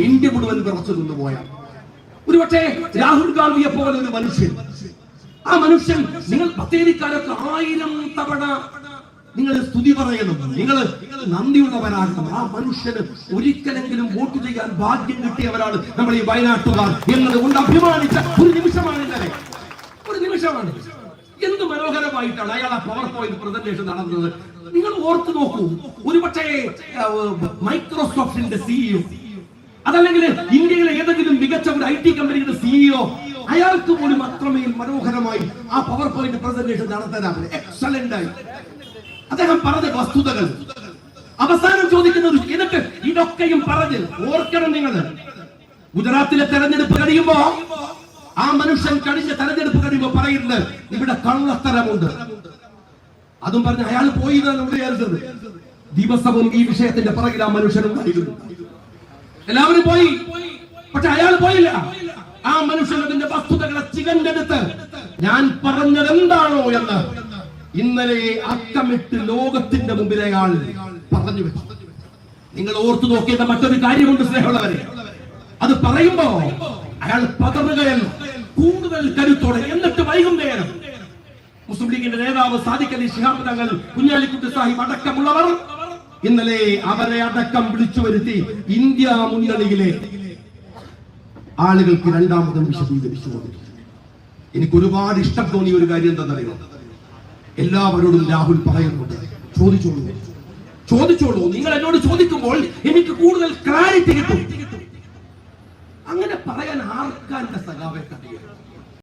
India മുഴുവൻ വിറച്ചു നിന്ന് പോയ ഒരുപക്ഷെ രാഹുൽ ഗാന്ധിയെ പോലെ ഒരു മനുഷ്യൻ, ആ മനുഷ്യൻ നിങ്ങൾ ബത്തേരിക്കാരൊക്കെ 1000 തവണ നിങ്ങൾ സ്തുതി പറയണം, നിങ്ങൾ നന്ദിയുള്ളവരാകണം. ആ മനുഷ്യന് ഒരിക്കലെങ്കിലും വോട്ട് ചെയ്യാൻ ഭാഗ്യം കിട്ടിയവരാണ് നമ്മൾ ഈ വയനാട്ടുകാർ എന്നത് കൊണ്ട് അഭിമാനിച്ച ഒരു നിമിഷമാണ് ഇന്നലെ. ഒരു നിമിഷമാണ്. എന്ത് മനോഹരമായിട്ടാണ് അയാൾ ആ പവർ പോയിന്റ് പ്രസന്റേഷൻ നടന്നത്. നിങ്ങൾ ഓർത്തു നോക്കൂ, ഒരുപക്ഷെ മൈക്രോസോഫ്റ്റിന്റെ സിഇഒ, അതല്ലെങ്കിൽ ഇന്ത്യയിലെ ഏതെങ്കിലും മികച്ച ഒരു IT കമ്പനിയുടെ സിഇഒ, അയാൾക്ക് പോലും അത്രമേൽ മനോഹരമായി ആ പവർ പോയിന്റ് പ്രസന്റേഷൻ നടത്താനാണ്. എക്സലന്റ് ആയി അദ്ദേഹം പറഞ്ഞ വസ്തുതകൾ അവസാനം ചോദിക്കുന്നത്. എന്നിട്ട് ഇതൊക്കെയും പറഞ്ഞ് ഓർക്കണം നിങ്ങൾ, ഗുജറാത്തിലെ തെരഞ്ഞെടുപ്പ് കഴിയുമ്പോ ആ മനുഷ്യൻ കഴിഞ്ഞ തെരഞ്ഞെടുപ്പ് കഴിയുമ്പോ പറയുന്നത് ഇവിടെ കള്ളത്തരമുണ്ട്. അതും പറഞ്ഞ് അയാൾ പോയി എന്നാണ് വിചാരിച്ചത്. ദിവസവും ഈ വിഷയത്തിന്റെ പിറകിൽ ആ മനുഷ്യനുണ്ടായിരുന്നു. എല്ലാവരും പോയി, പക്ഷെ അയാൾ പോയില്ല. ആ മനുഷ്യൻ അതിന്റെ വസ്തുതകളെ ചികണ്ടെടുത്ത് ഞാൻ പറഞ്ഞത് എന്താണോ എന്ന് ഇന്നലെ അക്കമിട്ട് ലോകത്തിന്റെ മുമ്പിൽ അയാൾ പറഞ്ഞു വെച്ചു. നിങ്ങൾ ഓർത്തു നോക്കിയത് മറ്റൊരു കാര്യമുണ്ട് സ്നേഹമുള്ളവരെ. അത് പറയുമ്പോ അയാൾ പതറുകയല്ല, കൂടുതൽ കരുത്തോടെ. എന്നിട്ട് വൈകുന്നേരം മുസ്ലിം ലീഗിന്റെ നേതാവ് സാദിഖ് അലി ശിഹാബ് തങ്ങൾ, കുഞ്ഞാലിക്കുട്ടി സാഹിബ് അടക്കമുള്ളവർ ഇന്നലെ അവരെ അടക്കം വിളിച്ചു വരുത്തി ഇന്ത്യ മുന്നണിയിലെ ആളുകൾക്ക് രണ്ടാമതും വിശദീകരിച്ചു കൊടുത്തു. എനിക്ക് ഒരുപാട് ഇഷ്ടം തോന്നിയ ഒരു കാര്യം എന്താണെന്നറിയോ? എല്ലാവരോടും രാഹുൽ പറയുന്നുണ്ട്, ചോദിച്ചോളൂ. നിങ്ങൾ എന്നോട് ചോദിക്കുമ്പോൾ എനിക്ക് കൂടുതൽ ക്ലാരിറ്റി കിട്ടും. അങ്ങനെ പറയാൻ ആർക്കാന്റെ സഖാവെ കഴിയും?